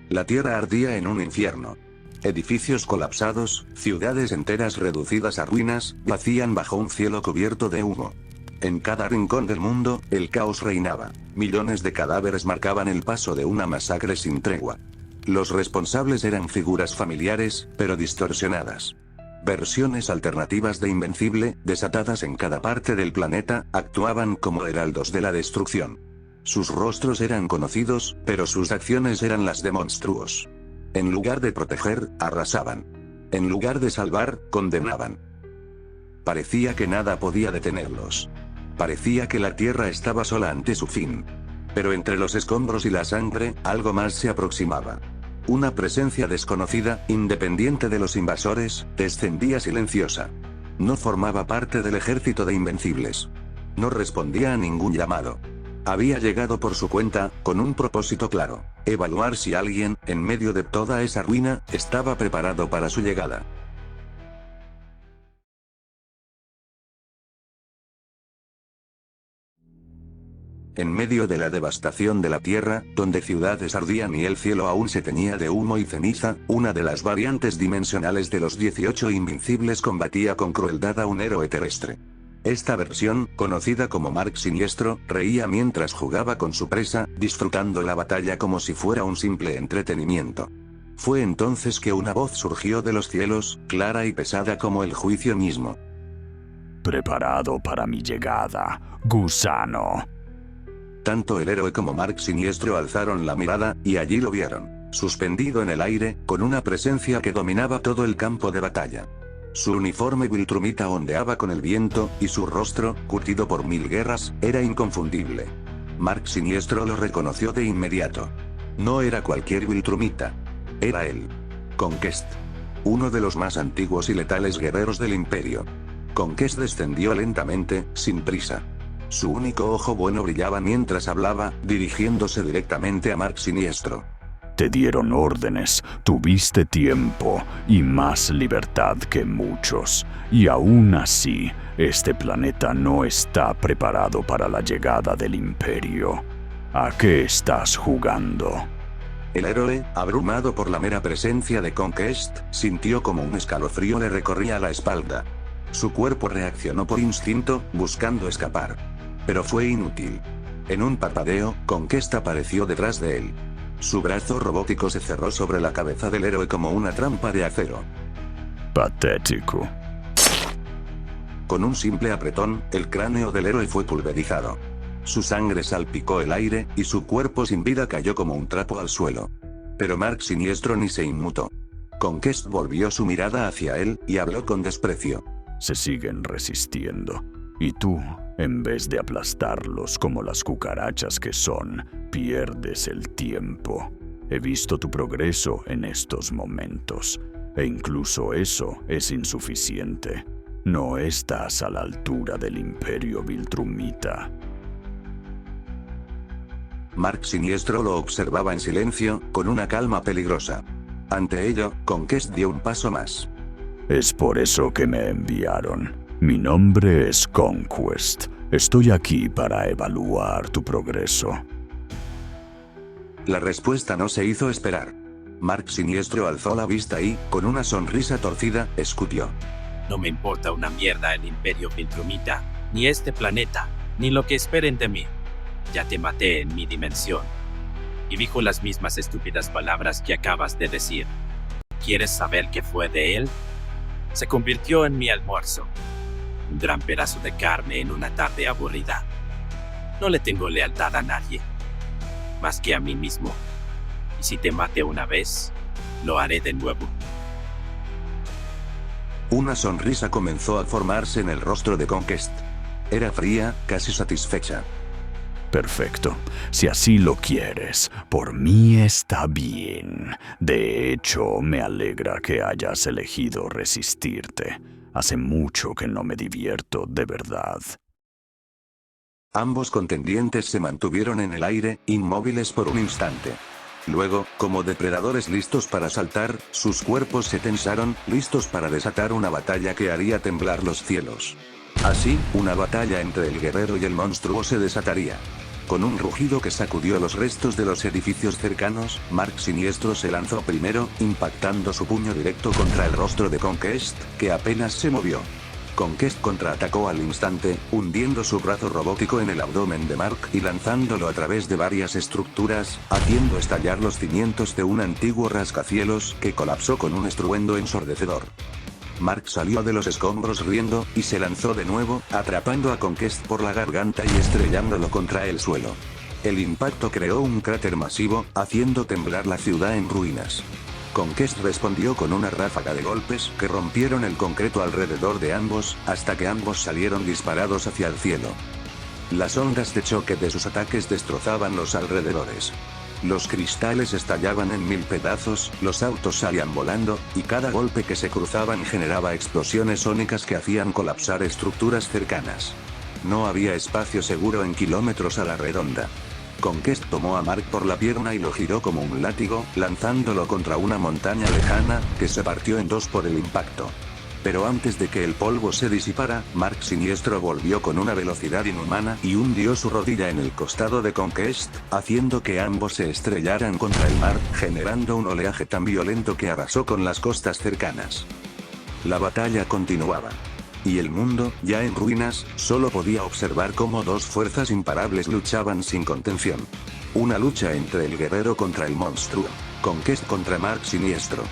La tierra ardía en un infierno. Edificios colapsados, ciudades enteras reducidas a ruinas, yacían bajo un cielo cubierto de humo. En cada rincón del mundo, el caos reinaba. Millones de cadáveres marcaban el paso de una masacre sin tregua. Los responsables eran figuras familiares, pero distorsionadas. Versiones alternativas de Invencible, desatadas en cada parte del planeta, actuaban como heraldos de la destrucción. Sus rostros eran conocidos, pero sus acciones eran las de monstruos. En lugar de proteger, arrasaban. En lugar de salvar, condenaban. Parecía que nada podía detenerlos. Parecía que la Tierra estaba sola ante su fin. Pero entre los escombros y la sangre, algo más se aproximaba. Una presencia desconocida, independiente de los invasores, descendía silenciosa. No formaba parte del ejército de Invencibles. No respondía a ningún llamado. Había llegado por su cuenta, con un propósito claro: evaluar si alguien, en medio de toda esa ruina, estaba preparado para su llegada. En medio de la devastación de la Tierra, donde ciudades ardían y el cielo aún se teñía de humo y ceniza, una de las variantes dimensionales de los 18 Invencibles combatía con crueldad a un héroe terrestre. Esta versión, conocida como Mark Siniestro, reía mientras jugaba con su presa, disfrutando la batalla como si fuera un simple entretenimiento. Fue entonces que una voz surgió de los cielos, clara y pesada como el juicio mismo. Preparado para mi llegada, gusano. Tanto el héroe como Mark Siniestro alzaron la mirada, y allí lo vieron, suspendido en el aire, con una presencia que dominaba todo el campo de batalla. Su uniforme viltrumita ondeaba con el viento, y su rostro, curtido por 1000 guerras, era inconfundible. Mark Siniestro lo reconoció de inmediato. No era cualquier viltrumita. Era él. Conquest. Uno de los más antiguos y letales guerreros del Imperio. Conquest descendió lentamente, sin prisa. Su único ojo bueno brillaba mientras hablaba, dirigiéndose directamente a Mark Siniestro. Te dieron órdenes, tuviste tiempo y más libertad que muchos. Y aún así, este planeta no está preparado para la llegada del Imperio. ¿A qué estás jugando? El héroe, abrumado por la mera presencia de Conquest, sintió como un escalofrío le recorría la espalda. Su cuerpo reaccionó por instinto, buscando escapar. Pero fue inútil. En un parpadeo, Conquest apareció detrás de él. Su brazo robótico se cerró sobre la cabeza del héroe como una trampa de acero. Patético. Con un simple apretón, el cráneo del héroe fue pulverizado. Su sangre salpicó el aire, y su cuerpo sin vida cayó como un trapo al suelo. Pero Mark Siniestro ni se inmutó. Conquest volvió su mirada hacia él, y habló con desprecio. Se siguen resistiendo. Y tú, en vez de aplastarlos como las cucarachas que son, pierdes el tiempo. He visto tu progreso en estos momentos, e incluso eso es insuficiente. No estás a la altura del Imperio Viltrumita. Mark Siniestro lo observaba en silencio, con una calma peligrosa. Ante ello, Conquest dio un paso más. Es por eso que me enviaron. Mi nombre es Conquest. Estoy aquí para evaluar tu progreso. La respuesta no se hizo esperar. Mark Siniestro alzó la vista y, con una sonrisa torcida, escupió. No me importa una mierda el Imperio Viltrumita, ni este planeta, ni lo que esperen de mí. Ya te maté en mi dimensión. Y dijo las mismas estúpidas palabras que acabas de decir. ¿Quieres saber qué fue de él? Se convirtió en mi almuerzo. Un gran pedazo de carne en una tarde aburrida. No le tengo lealtad a nadie, más que a mí mismo. Y si te maté una vez, lo haré de nuevo. Una sonrisa comenzó a formarse en el rostro de Conquest. Era fría, casi satisfecha. Perfecto. Si así lo quieres, por mí está bien. De hecho, me alegra que hayas elegido resistirte. Hace mucho que no me divierto de verdad. Ambos contendientes se mantuvieron en el aire, inmóviles por un instante. Luego, como depredadores listos para saltar, sus cuerpos se tensaron, listos para desatar una batalla que haría temblar los cielos. Así, una batalla entre el guerrero y el monstruo se desataría. Con un rugido que sacudió los restos de los edificios cercanos, Mark Siniestro se lanzó primero, impactando su puño directo contra el rostro de Conquest, que apenas se movió. Conquest contraatacó al instante, hundiendo su brazo robótico en el abdomen de Mark y lanzándolo a través de varias estructuras, haciendo estallar los cimientos de un antiguo rascacielos que colapsó con un estruendo ensordecedor. Mark salió de los escombros riendo, y se lanzó de nuevo, atrapando a Conquest por la garganta y estrellándolo contra el suelo. El impacto creó un cráter masivo, haciendo temblar la ciudad en ruinas. Conquest respondió con una ráfaga de golpes que rompieron el concreto alrededor de ambos, hasta que ambos salieron disparados hacia el cielo. Las ondas de choque de sus ataques destrozaban los alrededores. Los cristales estallaban en 1000 pedazos, los autos salían volando, y cada golpe que se cruzaban generaba explosiones sónicas que hacían colapsar estructuras cercanas. No había espacio seguro en kilómetros a la redonda. Conquest tomó a Mark por la pierna y lo giró como un látigo, lanzándolo contra una montaña lejana, que se partió en dos por el impacto. Pero antes de que el polvo se disipara, Mark Siniestro volvió con una velocidad inhumana y hundió su rodilla en el costado de Conquest, haciendo que ambos se estrellaran contra el mar, generando un oleaje tan violento que arrasó con las costas cercanas. La batalla continuaba. Y el mundo, ya en ruinas, solo podía observar cómo dos fuerzas imparables luchaban sin contención. Una lucha entre el guerrero contra el monstruo. Conquest contra Mark Siniestro.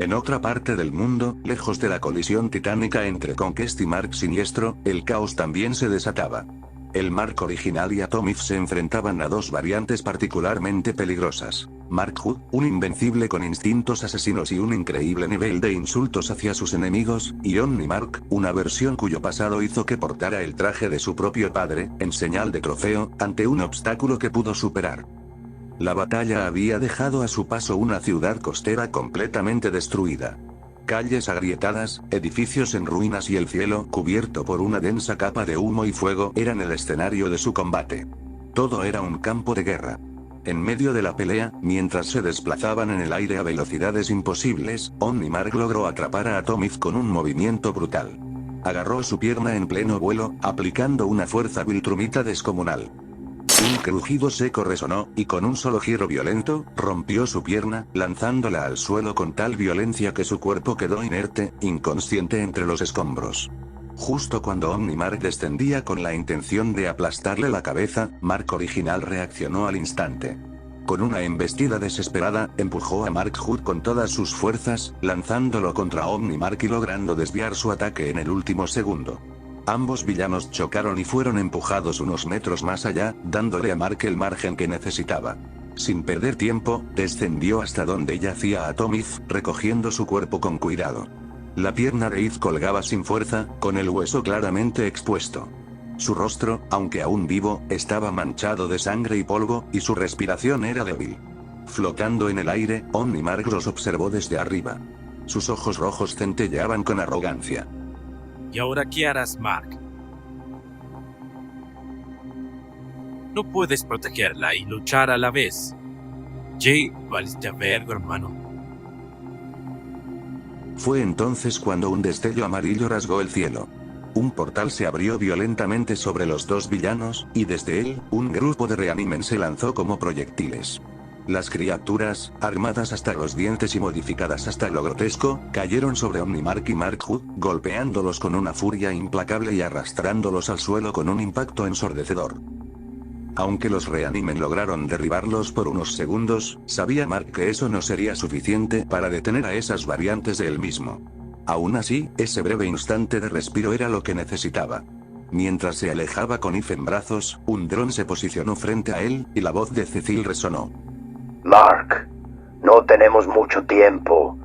En otra parte del mundo, lejos de la colisión titánica entre Conquest y Mark Siniestro, el caos también se desataba. El Mark original y Atomif se enfrentaban a dos variantes particularmente peligrosas. Mark Hood, un invencible con instintos asesinos y un increíble nivel de insultos hacia sus enemigos, y Omnimark, una versión cuyo pasado hizo que portara el traje de su propio padre, en señal de trofeo, ante un obstáculo que pudo superar. La batalla había dejado a su paso una ciudad costera completamente destruida. Calles agrietadas, edificios en ruinas y el cielo cubierto por una densa capa de humo y fuego eran el escenario de su combate. Todo era un campo de guerra. En medio de la pelea, mientras se desplazaban en el aire a velocidades imposibles, Omnimark logró atrapar a Atomif con un movimiento brutal. Agarró su pierna en pleno vuelo, aplicando una fuerza viltrumita descomunal. Un crujido seco resonó, y con un solo giro violento, rompió su pierna, lanzándola al suelo con tal violencia que su cuerpo quedó inerte, inconsciente entre los escombros. Justo cuando Omnimark descendía con la intención de aplastarle la cabeza, Mark original reaccionó al instante. Con una embestida desesperada, empujó a Mark Hood con todas sus fuerzas, lanzándolo contra Omnimark y logrando desviar su ataque en el último segundo. Ambos villanos chocaron y fueron empujados unos metros más allá, dándole a Mark el margen que necesitaba. Sin perder tiempo, descendió hasta donde yacía Atomif, recogiendo su cuerpo con cuidado. La pierna de Eve colgaba sin fuerza, con el hueso claramente expuesto. Su rostro, aunque aún vivo, estaba manchado de sangre y polvo, y su respiración era débil. Flotando en el aire, Omnimark los observó desde arriba. Sus ojos rojos centelleaban con arrogancia. ¿Y ahora qué harás, Mark? No puedes protegerla y luchar a la vez. Jay, valiste verga, hermano. Fue entonces cuando un destello amarillo rasgó el cielo. Un portal se abrió violentamente sobre los dos villanos, y desde él, un grupo de Reanimen se lanzó como proyectiles. Las criaturas, armadas hasta los dientes y modificadas hasta lo grotesco, cayeron sobre Omnimark y Mark Hood, golpeándolos con una furia implacable y arrastrándolos al suelo con un impacto ensordecedor. Aunque los Reanimen lograron derribarlos por unos segundos, sabía Mark que eso no sería suficiente para detener a esas variantes de él mismo. Aún así, ese breve instante de respiro era lo que necesitaba. Mientras se alejaba con Eve en brazos, un dron se posicionó frente a él, y la voz de Cecil resonó. Mark, no tenemos mucho tiempo.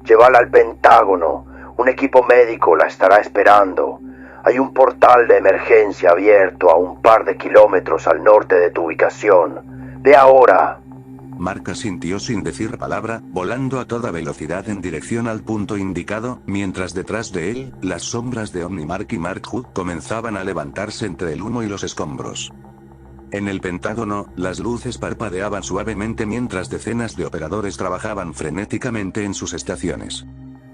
Llévala al Pentágono. Un equipo médico la estará esperando. Hay un portal de emergencia abierto a un par de kilómetros al norte de tu ubicación. Ve ahora. Mark asintió sin decir palabra, volando a toda velocidad en dirección al punto indicado, mientras detrás de él, las sombras de Omnimark y Mark Hood comenzaban a levantarse entre el humo y los escombros. En el Pentágono, las luces parpadeaban suavemente mientras decenas de operadores trabajaban frenéticamente en sus estaciones.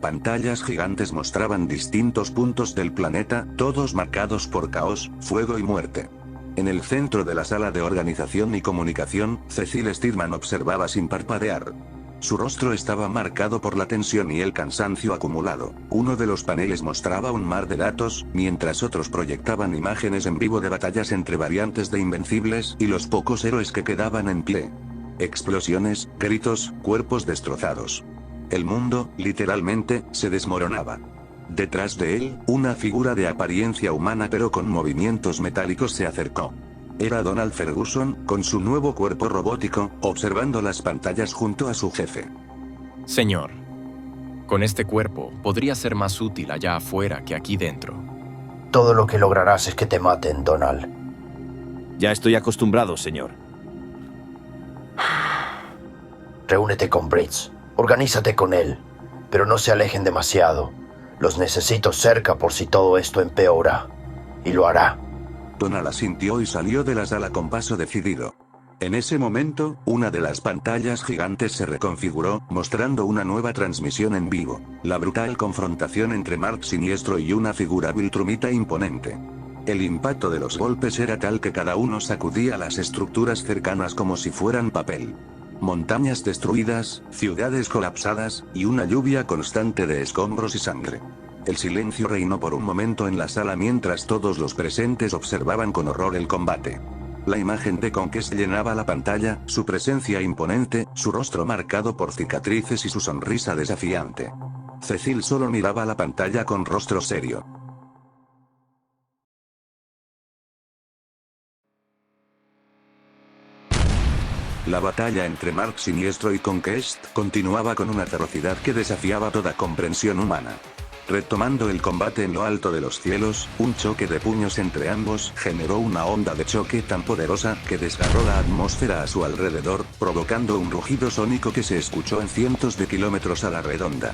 Pantallas gigantes mostraban distintos puntos del planeta, todos marcados por caos, fuego y muerte. En el centro de la sala de organización y comunicación, Cecil Steadman observaba sin parpadear. Su rostro estaba marcado por la tensión y el cansancio acumulado. Uno de los paneles mostraba un mar de datos, mientras otros proyectaban imágenes en vivo de batallas entre variantes de Invencibles y los pocos héroes que quedaban en pie. Explosiones, gritos, cuerpos destrozados. El mundo, literalmente, se desmoronaba. Detrás de él, una figura de apariencia humana pero con movimientos metálicos se acercó. Era Donald Ferguson, con su nuevo cuerpo robótico, observando las pantallas junto a su jefe. Señor, con este cuerpo podría ser más útil allá afuera que aquí dentro. Todo lo que lograrás es que te maten, Donald. Ya estoy acostumbrado, señor. Reúnete con Bridge. Organízate con él. Pero no se alejen demasiado. Los necesito cerca por si todo esto empeora. Y lo hará. Donald asintió y salió de la sala con paso decidido. En ese momento, una de las pantallas gigantes se reconfiguró, mostrando una nueva transmisión en vivo. La brutal confrontación entre Mark Siniestro y una figura viltrumita imponente. El impacto de los golpes era tal que cada uno sacudía las estructuras cercanas como si fueran papel. Montañas destruidas, ciudades colapsadas, y una lluvia constante de escombros y sangre. El silencio reinó por un momento en la sala mientras todos los presentes observaban con horror el combate. La imagen de Conquest llenaba la pantalla, su presencia imponente, su rostro marcado por cicatrices y su sonrisa desafiante. Cecil solo miraba la pantalla con rostro serio. La batalla entre Mark Siniestro y Conquest continuaba con una ferocidad que desafiaba toda comprensión humana. Retomando el combate en lo alto de los cielos, un choque de puños entre ambos generó una onda de choque tan poderosa que desgarró la atmósfera a su alrededor, provocando un rugido sónico que se escuchó en cientos de kilómetros a la redonda.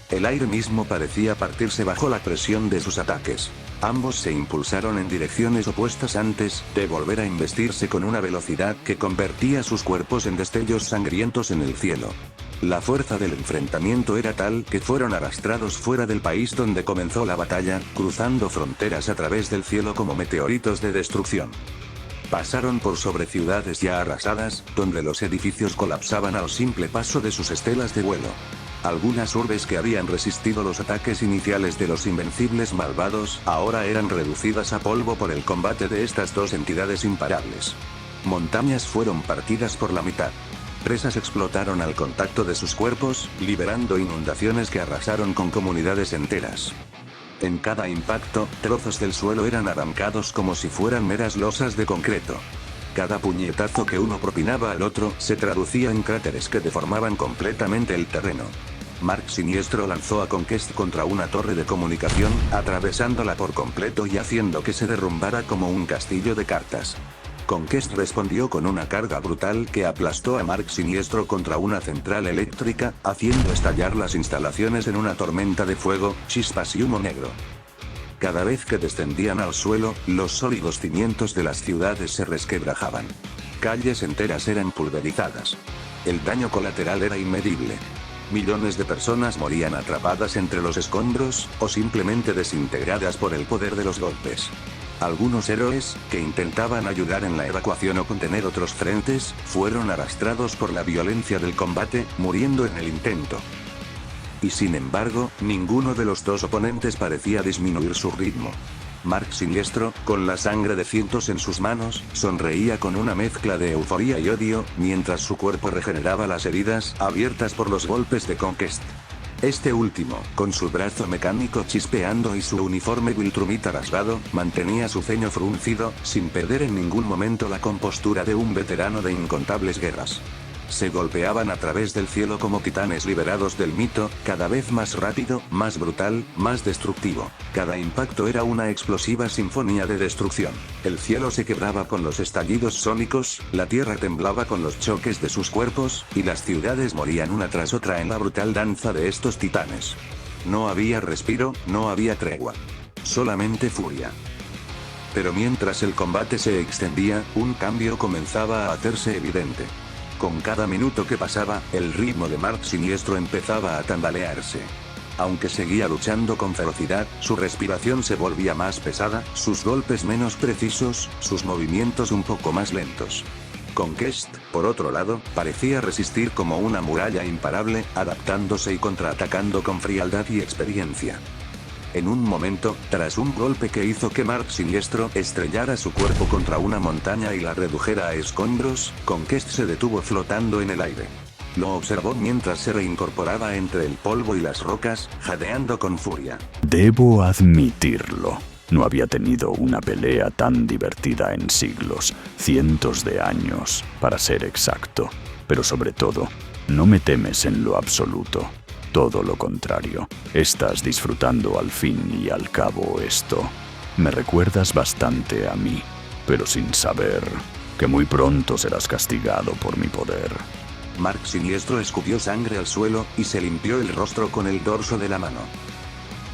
El aire mismo parecía partirse bajo la presión de sus ataques. Ambos se impulsaron en direcciones opuestas antes de volver a investirse con una velocidad que convertía sus cuerpos en destellos sangrientos en el cielo. La fuerza del enfrentamiento era tal que fueron arrastrados fuera del país donde comenzó la batalla, cruzando fronteras a través del cielo como meteoritos de destrucción. Pasaron por sobre ciudades ya arrasadas, donde los edificios colapsaban al simple paso de sus estelas de vuelo. Algunas urbes que habían resistido los ataques iniciales de los Invencibles malvados, ahora eran reducidas a polvo por el combate de estas dos entidades imparables. Montañas fueron partidas por la mitad. Presas explotaron al contacto de sus cuerpos, liberando inundaciones que arrasaron con comunidades enteras. En cada impacto, trozos del suelo eran arrancados como si fueran meras losas de concreto. Cada puñetazo que uno propinaba al otro se traducía en cráteres que deformaban completamente el terreno. Mark Siniestro lanzó a Conquest contra una torre de comunicación, atravesándola por completo y haciendo que se derrumbara como un castillo de cartas. Conquest respondió con una carga brutal que aplastó a Mark Siniestro contra una central eléctrica, haciendo estallar las instalaciones en una tormenta de fuego, chispas y humo negro. Cada vez que descendían al suelo, los sólidos cimientos de las ciudades se resquebrajaban. Calles enteras eran pulverizadas. El daño colateral era inmedible. Millones de personas morían atrapadas entre los escombros, o simplemente desintegradas por el poder de los golpes. Algunos héroes, que intentaban ayudar en la evacuación o contener otros frentes, fueron arrastrados por la violencia del combate, muriendo en el intento. Y sin embargo, ninguno de los dos oponentes parecía disminuir su ritmo. Mark Siniestro, con la sangre de cientos en sus manos, sonreía con una mezcla de euforía y odio, mientras su cuerpo regeneraba las heridas abiertas por los golpes de Conquest. Este último, con su brazo mecánico chispeando y su uniforme viltrumita rasgado, mantenía su ceño fruncido, sin perder en ningún momento la compostura de un veterano de incontables guerras. Se golpeaban a través del cielo como titanes liberados del mito, cada vez más rápido, más brutal, más destructivo. Cada impacto era una explosiva sinfonía de destrucción. El cielo se quebraba con los estallidos sónicos, la tierra temblaba con los choques de sus cuerpos, y las ciudades morían una tras otra en la brutal danza de estos titanes. No había respiro, no había tregua. Solamente furia. Pero mientras el combate se extendía, un cambio comenzaba a hacerse evidente. Con cada minuto que pasaba, el ritmo de Mark Siniestro empezaba a tambalearse. Aunque seguía luchando con ferocidad, su respiración se volvía más pesada, sus golpes menos precisos, sus movimientos un poco más lentos. Conquest, por otro lado, parecía resistir como una muralla imparable, adaptándose y contraatacando con frialdad y experiencia. En un momento, tras un golpe que hizo que Mark Siniestro estrellara su cuerpo contra una montaña y la redujera a escombros, Conquest se detuvo flotando en el aire. Lo observó mientras se reincorporaba entre el polvo y las rocas, jadeando con furia. Debo admitirlo. No había tenido una pelea tan divertida en siglos, cientos de años, para ser exacto. Pero sobre todo, no me temes en lo absoluto. Todo lo contrario, estás disfrutando al fin y al cabo esto. Me recuerdas bastante a mí, pero sin saber que muy pronto serás castigado por mi poder. Mark Siniestro escupió sangre al suelo y se limpió el rostro con el dorso de la mano.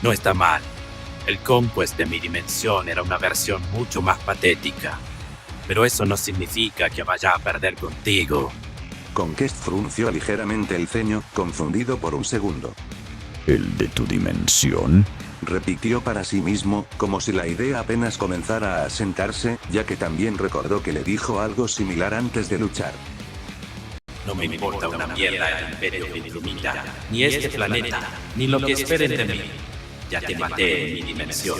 No está mal. El Conquest de mi dimensión era una versión mucho más patética. Pero eso no significa que vaya a perder contigo. Conquest frunció ligeramente el ceño, confundido por un segundo. ¿El de tu dimensión? Repitió para sí mismo, como si la idea apenas comenzara a asentarse, ya que también recordó que le dijo algo similar antes de luchar. No me importa una mierda el Imperio Viltrumita, ni este planeta, ni lo que esperen de mí. Ya te maté en mi dimensión.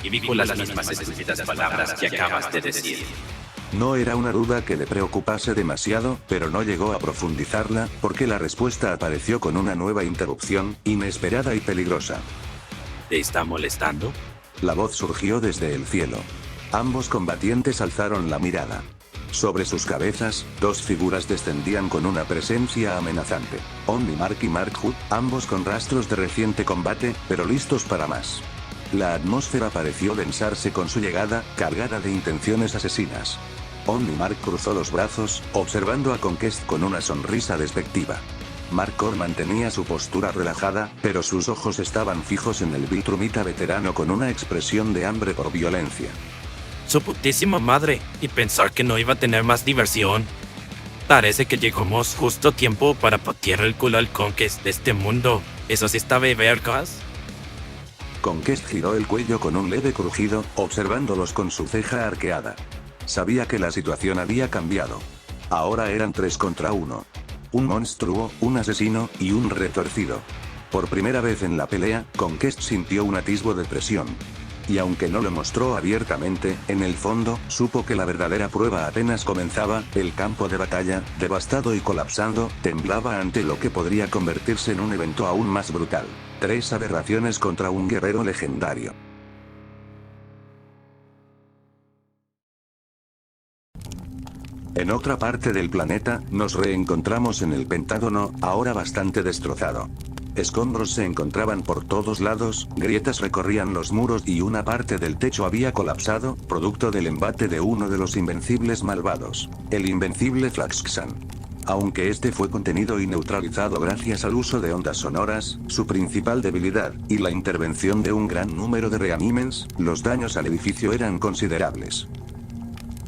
Y dijo las mismas estúpidas palabras que acabas de decir. No era una duda que le preocupase demasiado, pero no llegó a profundizarla, porque la respuesta apareció con una nueva interrupción, inesperada y peligrosa. ¿Te está molestando? La voz surgió desde el cielo. Ambos combatientes alzaron la mirada. Sobre sus cabezas, dos figuras descendían con una presencia amenazante. Omnimark y Mark Hood, ambos con rastros de reciente combate, pero listos para más. La atmósfera pareció densarse con su llegada, cargada de intenciones asesinas. Omnimark cruzó los brazos, observando a Conquest con una sonrisa despectiva. Markor mantenía su postura relajada, pero sus ojos estaban fijos en el Viltrumita veterano con una expresión de hambre por violencia. Su putísima madre, y pensar que no iba a tener más diversión. Parece que llegamos justo a tiempo para patear el culo al Conquest de este mundo. ¿Eso sí está de vergas? Conquest giró el cuello con un leve crujido, observándolos con su ceja arqueada. Sabía que la situación había cambiado. Ahora eran 3 contra 1. Un monstruo, un asesino, y un retorcido. Por primera vez en la pelea, Conquest sintió un atisbo de presión. Y aunque no lo mostró abiertamente, en el fondo, supo que la verdadera prueba apenas comenzaba. El campo de batalla, devastado y colapsando, temblaba ante lo que podría convertirse en un evento aún más brutal. 3 aberraciones contra un guerrero legendario. En otra parte del planeta, nos reencontramos en el Pentágono, ahora bastante destrozado. Escombros se encontraban por todos lados, grietas recorrían los muros y una parte del techo había colapsado, producto del embate de uno de los invencibles malvados, el invencible Flaxxan. Aunque este fue contenido y neutralizado gracias al uso de ondas sonoras, su principal debilidad, y la intervención de un gran número de reanimens, los daños al edificio eran considerables.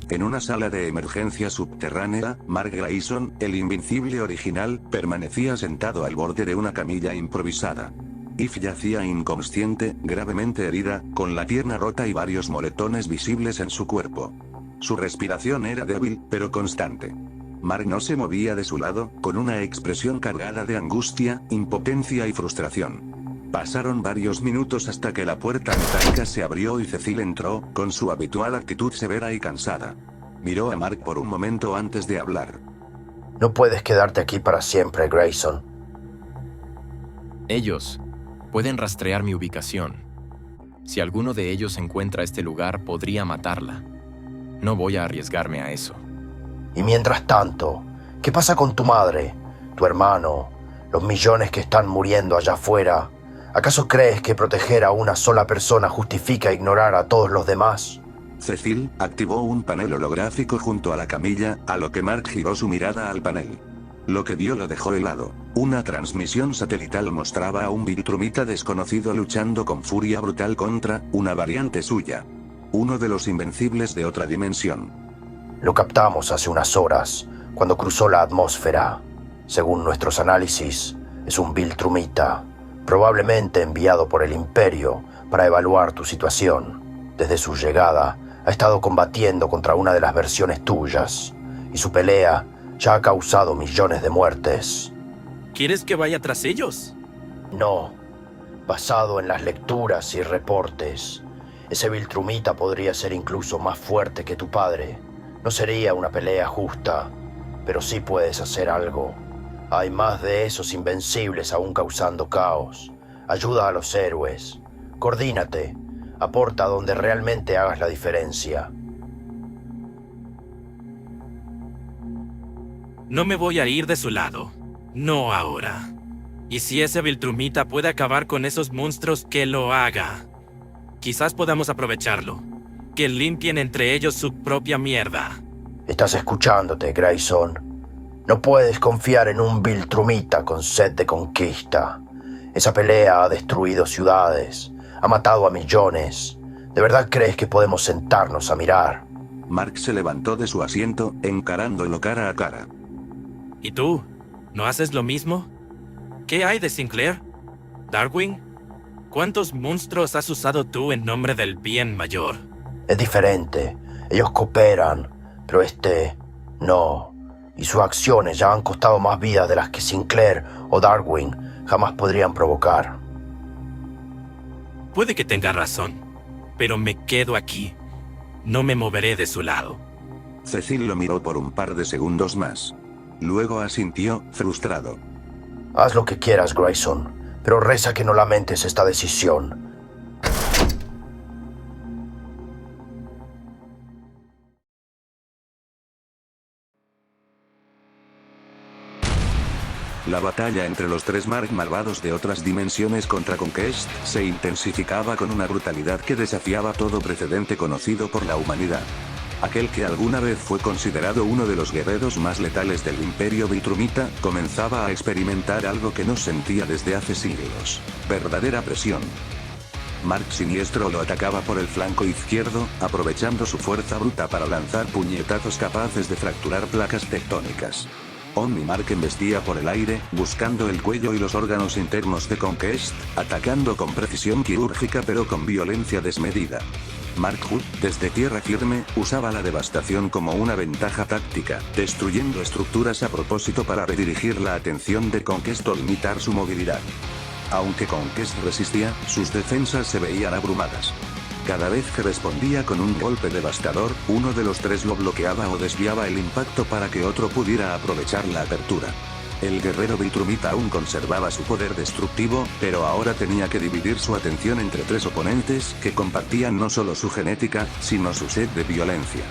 En una sala de emergencia subterránea, Mark Grayson, el invencible original, permanecía sentado al borde de una camilla improvisada. Eve yacía inconsciente, gravemente herida, con la pierna rota y varios moretones visibles en su cuerpo. Su respiración era débil, pero constante. Mark no se movía de su lado, con una expresión cargada de angustia, impotencia y frustración. Pasaron varios minutos hasta que la puerta metálica se abrió y Cecil entró, con su habitual actitud severa y cansada. Miró a Mark por un momento antes de hablar. No puedes quedarte aquí para siempre, Grayson. Ellos pueden rastrear mi ubicación. Si alguno de ellos encuentra este lugar, podría matarla. No voy a arriesgarme a eso. Y mientras tanto, ¿qué pasa con tu madre, tu hermano, los millones que están muriendo allá afuera? ¿Acaso crees que proteger a una sola persona justifica ignorar a todos los demás? Cecil activó un panel holográfico junto a la camilla, a lo que Mark giró su mirada al panel. Lo que vio lo dejó helado. Una transmisión satelital mostraba a un Viltrumita desconocido luchando con furia brutal contra una variante suya. uno de los invencibles de otra dimensión. Lo captamos hace unas horas, cuando cruzó la atmósfera. Según nuestros análisis, es un Viltrumita, probablemente enviado por el Imperio para evaluar tu situación. Desde su llegada, ha estado combatiendo contra una de las versiones tuyas, y su pelea ya ha causado millones de muertes. ¿Quieres que vaya tras ellos? No, basado en las lecturas y reportes, ese Viltrumita podría ser incluso más fuerte que tu padre. No sería una pelea justa, pero sí puedes hacer algo. Hay más de esos invencibles aún causando caos. Ayuda a los héroes. Coordínate. Aporta donde realmente hagas la diferencia. No me voy a ir de su lado. No ahora. Y si ese Viltrumita puede acabar con esos monstruos, que lo haga. Quizás podamos aprovecharlo. Que limpien entre ellos su propia mierda. Estás escuchándote, Grayson. No puedes confiar en un Viltrumita con sed de conquista. Esa pelea ha destruido ciudades, ha matado a millones. ¿De verdad crees que podemos sentarnos a mirar? Mark se levantó de su asiento, encarándolo cara a cara. ¿Y tú? ¿No haces lo mismo? ¿Qué hay de Sinclair? ¿Darwin? ¿Cuántos monstruos has usado tú en nombre del bien mayor? Es diferente. Ellos cooperan, pero no. Y sus acciones ya han costado más vidas de las que Sinclair o Darwin jamás podrían provocar. Puede que tenga razón, pero me quedo aquí. No me moveré de su lado. Cecil lo miró por un par de segundos más. Luego asintió, frustrado. Haz lo que quieras, Grayson, pero reza que no lamentes esta decisión. La batalla entre los tres Mark malvados de otras dimensiones contra Conquest se intensificaba con una brutalidad que desafiaba todo precedente conocido por la humanidad. Aquel que alguna vez fue considerado uno de los guerreros más letales del Imperio Viltrumita, comenzaba a experimentar algo que no sentía desde hace siglos: verdadera presión. Mark Siniestro lo atacaba por el flanco izquierdo, aprovechando su fuerza bruta para lanzar puñetazos capaces de fracturar placas tectónicas. Omnimark embestía por el aire, buscando el cuello y los órganos internos de Conquest, atacando con precisión quirúrgica pero con violencia desmedida. Mark Hood, desde tierra firme, usaba la devastación como una ventaja táctica, destruyendo estructuras a propósito para redirigir la atención de Conquest o limitar su movilidad. Aunque Conquest resistía, sus defensas se veían abrumadas. Cada vez que respondía con un golpe devastador, uno de los tres lo bloqueaba o desviaba el impacto para que otro pudiera aprovechar la apertura. El guerrero Viltrumita aún conservaba su poder destructivo, pero ahora tenía que dividir su atención entre tres oponentes que compartían no solo su genética, sino su sed de violencia.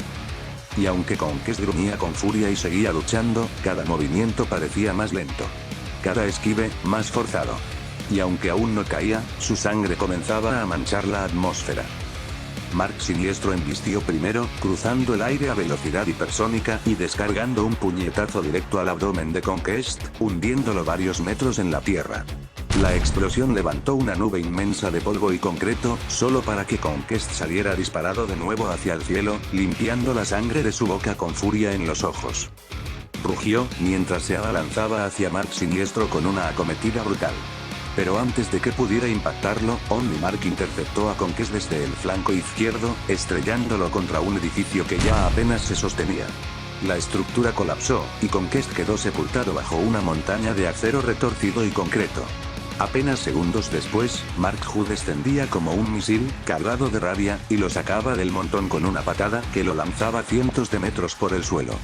Y aunque Conquest gruñía con furia y seguía luchando, cada movimiento parecía más lento. Cada esquive, más forzado. Y aunque aún no caía, su sangre comenzaba a manchar la atmósfera. Mark Siniestro embistió primero, cruzando el aire a velocidad hipersónica y descargando un puñetazo directo al abdomen de Conquest, hundiéndolo varios metros en la tierra. La explosión levantó una nube inmensa de polvo y concreto, solo para que Conquest saliera disparado de nuevo hacia el cielo, limpiando la sangre de su boca con furia en los ojos. Rugió, mientras se abalanzaba hacia Mark Siniestro con una acometida brutal. Pero antes de que pudiera impactarlo, Omnimark interceptó a Conquest desde el flanco izquierdo, estrellándolo contra un edificio que ya apenas se sostenía. La estructura colapsó, y Conquest quedó sepultado bajo una montaña de acero retorcido y concreto. Apenas segundos después, Mark Hood descendía como un misil, cargado de rabia, y lo sacaba del montón con una patada que lo lanzaba cientos de metros por el suelo.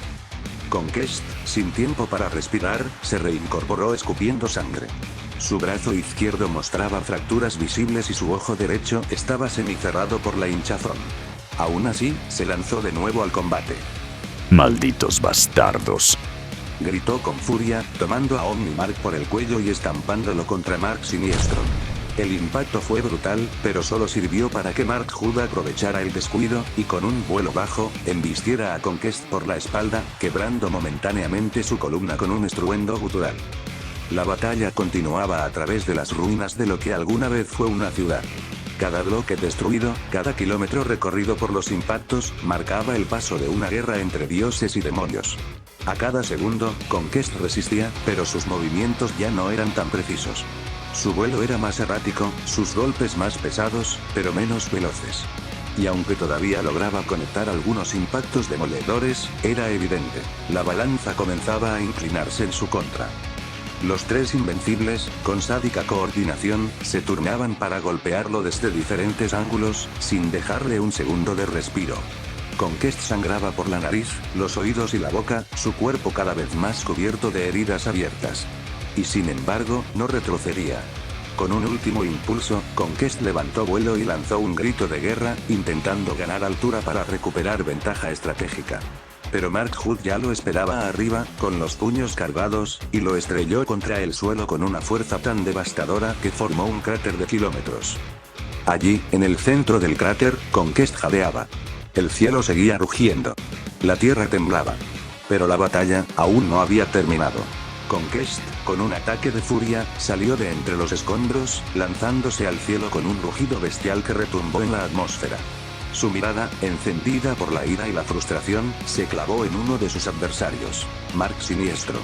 Conquest, sin tiempo para respirar, se reincorporó escupiendo sangre. Su brazo izquierdo mostraba fracturas visibles y su ojo derecho estaba semicerrado por la hinchazón. Aún así, se lanzó de nuevo al combate. Malditos bastardos. Gritó con furia, tomando a Omnimark por el cuello y estampándolo contra Mark Siniestro. El impacto fue brutal, pero solo sirvió para que Mark Hood aprovechara el descuido, y con un vuelo bajo, embistiera a Conquest por la espalda, quebrando momentáneamente su columna con un estruendo gutural. La batalla continuaba a través de las ruinas de lo que alguna vez fue una ciudad. Cada bloque destruido, cada kilómetro recorrido por los impactos, marcaba el paso de una guerra entre dioses y demonios. A cada segundo, Conquest resistía, pero sus movimientos ya no eran tan precisos. Su vuelo era más errático, sus golpes más pesados, pero menos veloces. Y aunque todavía lograba conectar algunos impactos demoledores, era evidente, la balanza comenzaba a inclinarse en su contra. Los tres invencibles, con sádica coordinación, se turnaban para golpearlo desde diferentes ángulos, sin dejarle un segundo de respiro. Conquest sangraba por la nariz, los oídos y la boca, su cuerpo cada vez más cubierto de heridas abiertas. Y sin embargo, no retrocedía. Con un último impulso, Conquest levantó vuelo y lanzó un grito de guerra, intentando ganar altura para recuperar ventaja estratégica. Pero Mark Hood ya lo esperaba arriba, con los puños cargados, y lo estrelló contra el suelo con una fuerza tan devastadora que formó un cráter de kilómetros. Allí, en el centro del cráter, Conquest jadeaba. El cielo seguía rugiendo. La tierra temblaba. Pero la batalla aún no había terminado. Conquest, con un ataque de furia, salió de entre los escombros, lanzándose al cielo con un rugido bestial que retumbó en la atmósfera. Su mirada, encendida por la ira y la frustración, se clavó en uno de sus adversarios, Mark Siniestro.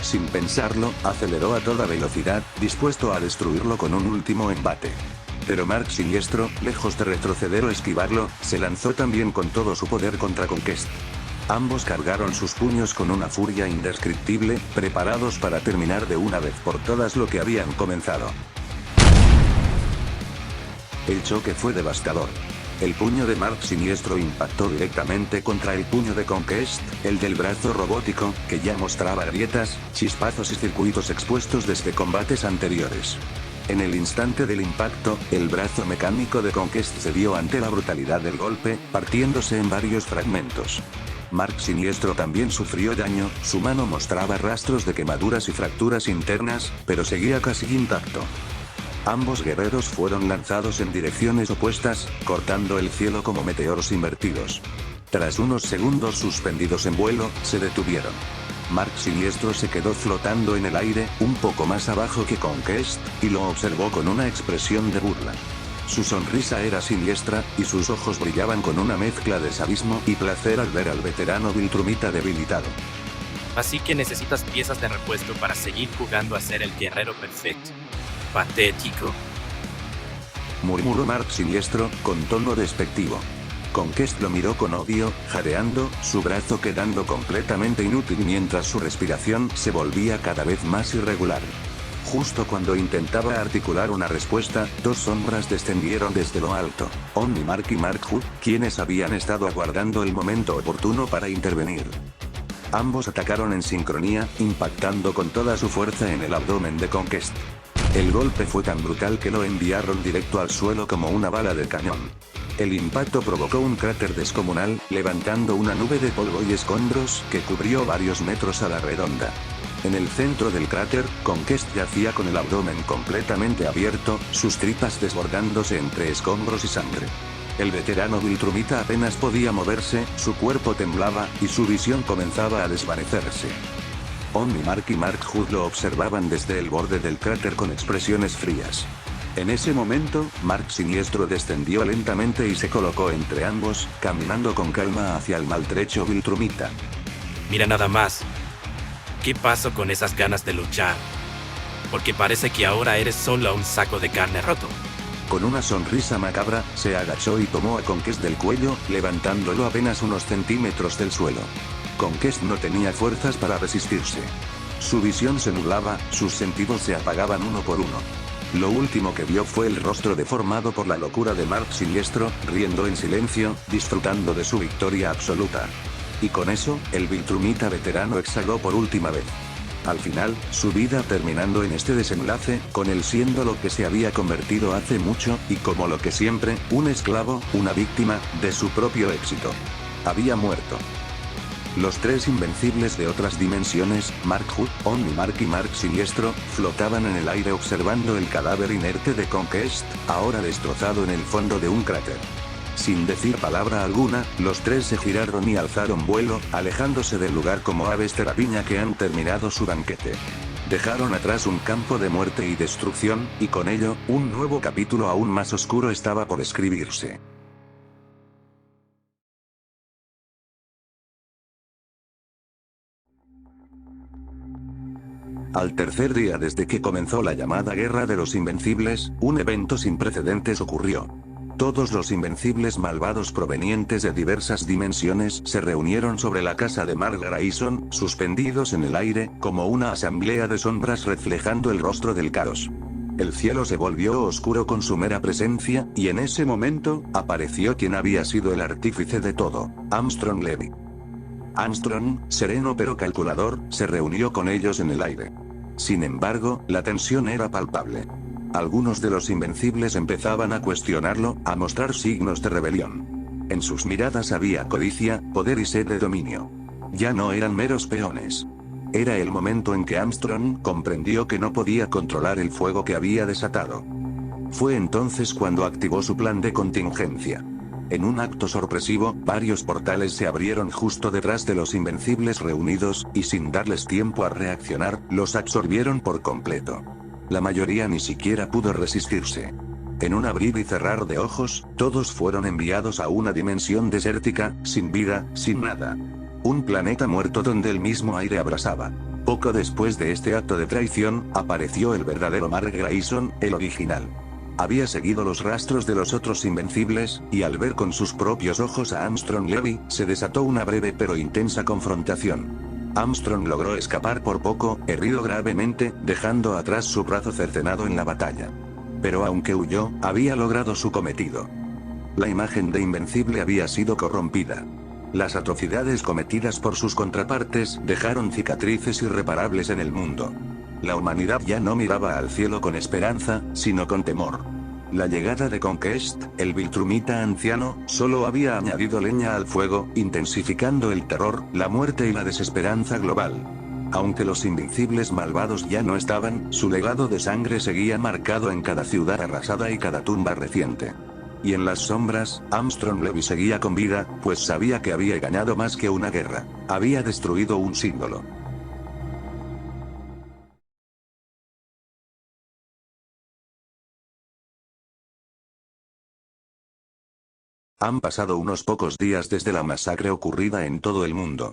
Sin pensarlo, aceleró a toda velocidad, dispuesto a destruirlo con un último embate. Pero Mark Siniestro, lejos de retroceder o esquivarlo, se lanzó también con todo su poder contra Conquest. Ambos cargaron sus puños con una furia indescriptible, preparados para terminar de una vez por todas lo que habían comenzado. El choque fue devastador. El puño de Mark Siniestro impactó directamente contra el puño de Conquest, el del brazo robótico, que ya mostraba grietas, chispazos y circuitos expuestos desde combates anteriores. En el instante del impacto, el brazo mecánico de Conquest cedió ante la brutalidad del golpe, partiéndose en varios fragmentos. Mark Siniestro también sufrió daño, su mano mostraba rastros de quemaduras y fracturas internas, pero seguía casi intacto. Ambos guerreros fueron lanzados en direcciones opuestas, cortando el cielo como meteoros invertidos. Tras unos segundos suspendidos en vuelo, se detuvieron. Mark Siniestro se quedó flotando en el aire, un poco más abajo que Conquest, y lo observó con una expresión de burla. Su sonrisa era siniestra, y sus ojos brillaban con una mezcla de sadismo y placer al ver al veterano Viltrumita debilitado. Así que necesitas piezas de repuesto para seguir jugando a ser el guerrero perfecto. Patético, murmuró Mark Siniestro, con tono despectivo. Conquest lo miró con odio, jadeando, su brazo quedando completamente inútil mientras su respiración se volvía cada vez más irregular. Justo cuando intentaba articular una respuesta, dos sombras descendieron desde lo alto, Omnimark y Mark Hood, quienes habían estado aguardando el momento oportuno para intervenir. Ambos atacaron en sincronía, impactando con toda su fuerza en el abdomen de Conquest. El golpe fue tan brutal que lo enviaron directo al suelo como una bala de cañón. El impacto provocó un cráter descomunal, levantando una nube de polvo y escombros que cubrió varios metros a la redonda. En el centro del cráter, Conquest yacía con el abdomen completamente abierto, sus tripas desbordándose entre escombros y sangre. El veterano Viltrumita apenas podía moverse, su cuerpo temblaba, y su visión comenzaba a desvanecerse. Omnimark y Mark Hood lo observaban desde el borde del cráter con expresiones frías. En ese momento, Mark Siniestro descendió lentamente y se colocó entre ambos, caminando con calma hacia el maltrecho Viltrumita. Mira nada más. ¿Qué pasó con esas ganas de luchar? Porque parece que ahora eres solo un saco de carne roto. Con una sonrisa macabra, se agachó y tomó a Conquest del cuello, levantándolo apenas unos centímetros del suelo. Conquest no tenía fuerzas para resistirse. Su visión se nublaba, sus sentidos se apagaban uno por uno. Lo último que vio fue el rostro deformado por la locura de Mark Siniestro, riendo en silencio, disfrutando de su victoria absoluta. Y con eso, el Viltrumita veterano exhaló por última vez. Al final, su vida terminando en este desenlace, con él siendo lo que se había convertido hace mucho, y como lo que siempre, un esclavo, una víctima, de su propio éxito. Había muerto. Los tres invencibles de otras dimensiones, Mark Hood, Omnimark y Mark Siniestro, flotaban en el aire observando el cadáver inerte de Conquest, ahora destrozado en el fondo de un cráter. Sin decir palabra alguna, los tres se giraron y alzaron vuelo, alejándose del lugar como aves de rapiña que han terminado su banquete. Dejaron atrás un campo de muerte y destrucción, y con ello, un nuevo capítulo aún más oscuro estaba por escribirse. Al tercer día desde que comenzó la llamada Guerra de los Invencibles, un evento sin precedentes ocurrió. Todos los invencibles malvados provenientes de diversas dimensiones se reunieron sobre la casa de Mark Grayson, suspendidos en el aire, como una asamblea de sombras reflejando el rostro del caos. El cielo se volvió oscuro con su mera presencia, y en ese momento, apareció quien había sido el artífice de todo, Armstrong Levy. Armstrong, sereno pero calculador, se reunió con ellos en el aire. Sin embargo, la tensión era palpable. Algunos de los invencibles empezaban a cuestionarlo, a mostrar signos de rebelión. En sus miradas había codicia, poder y sed de dominio. Ya no eran meros peones. Era el momento en que Armstrong comprendió que no podía controlar el fuego que había desatado. Fue entonces cuando activó su plan de contingencia. En un acto sorpresivo, varios portales se abrieron justo detrás de los invencibles reunidos, y sin darles tiempo a reaccionar, los absorbieron por completo. La mayoría ni siquiera pudo resistirse. En un abrir y cerrar de ojos, todos fueron enviados a una dimensión desértica, sin vida, sin nada. Un planeta muerto donde el mismo aire abrasaba. Poco después de este acto de traición, apareció el verdadero Mark Grayson, el original. Había seguido los rastros de los otros invencibles, y al ver con sus propios ojos a Armstrong Levy, se desató una breve pero intensa confrontación. Armstrong logró escapar por poco, herido gravemente, dejando atrás su brazo cercenado en la batalla. Pero aunque huyó, había logrado su cometido. La imagen de Invencible había sido corrompida. Las atrocidades cometidas por sus contrapartes dejaron cicatrices irreparables en el mundo. La humanidad ya no miraba al cielo con esperanza, sino con temor. La llegada de Conquest, el Viltrumita anciano, solo había añadido leña al fuego, intensificando el terror, la muerte y la desesperanza global. Aunque los invencibles malvados ya no estaban, su legado de sangre seguía marcado en cada ciudad arrasada y cada tumba reciente. Y en las sombras, Armstrong Levy seguía con vida, pues sabía que había ganado más que una guerra. Había destruido un símbolo. Han pasado unos pocos días desde la masacre ocurrida en todo el mundo.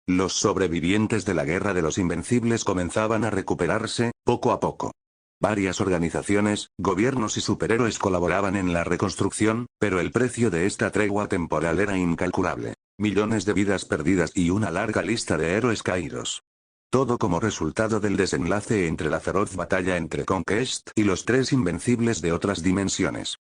Los sobrevivientes de la Guerra de los Invencibles comenzaban a recuperarse, poco a poco. Varias organizaciones, gobiernos y superhéroes colaboraban en la reconstrucción, pero el precio de esta tregua temporal era incalculable. Millones de vidas perdidas y una larga lista de héroes caídos. Todo como resultado del desenlace entre la feroz batalla entre Conquest y los tres invencibles de otras dimensiones.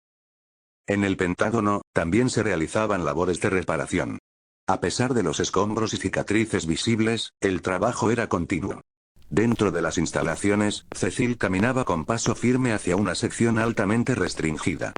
En el Pentágono, también se realizaban labores de reparación. A pesar de los escombros y cicatrices visibles, el trabajo era continuo. Dentro de las instalaciones, Cecil caminaba con paso firme hacia una sección altamente restringida.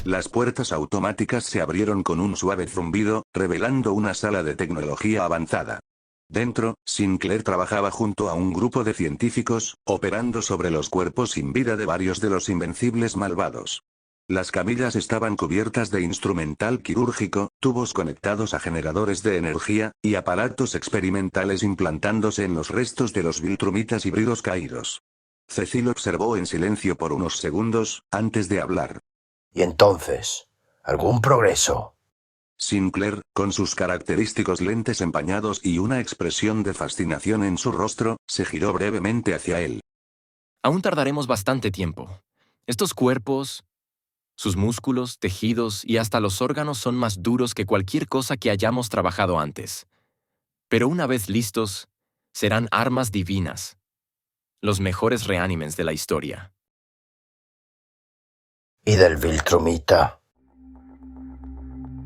Las puertas automáticas se abrieron con un suave zumbido, revelando una sala de tecnología avanzada. Dentro, Sinclair trabajaba junto a un grupo de científicos, operando sobre los cuerpos sin vida de varios de los invencibles malvados. Las camillas estaban cubiertas de instrumental quirúrgico, tubos conectados a generadores de energía, y aparatos experimentales implantándose en los restos de los Viltrumitas híbridos caídos. Cecil observó en silencio por unos segundos, antes de hablar. ¿Y entonces? ¿Algún progreso? Sinclair, con sus característicos lentes empañados y una expresión de fascinación en su rostro, se giró brevemente hacia él. Aún tardaremos bastante tiempo. Estos cuerpos, sus músculos, tejidos y hasta los órganos son más duros que cualquier cosa que hayamos trabajado antes. Pero una vez listos, serán armas divinas. Los mejores reanimes de la historia. ¿Y del Viltrumita?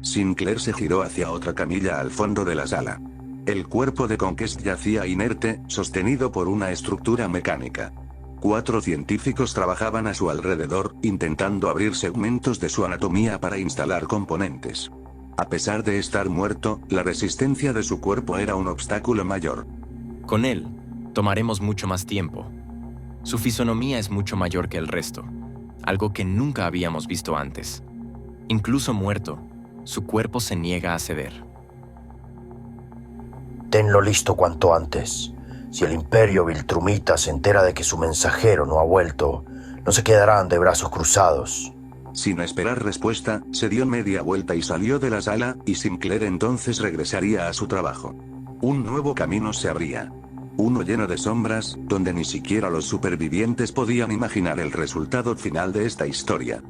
Sinclair se giró hacia otra camilla al fondo de la sala. El cuerpo de Conquest yacía inerte, sostenido por una estructura mecánica. 4 científicos trabajaban a su alrededor, intentando abrir segmentos de su anatomía para instalar componentes. A pesar de estar muerto, la resistencia de su cuerpo era un obstáculo mayor. Con él, tomaremos mucho más tiempo. Su fisonomía es mucho mayor que el resto, algo que nunca habíamos visto antes. Incluso muerto, su cuerpo se niega a ceder. Tenlo listo cuanto antes. Si el Imperio Viltrumita se entera de que su mensajero no ha vuelto, no se quedarán de brazos cruzados. Sin esperar respuesta, se dio media vuelta y salió de la sala, y Sinclair entonces regresaría a su trabajo. Un nuevo camino se abría. Uno lleno de sombras, donde ni siquiera los supervivientes podían imaginar el resultado final de esta historia.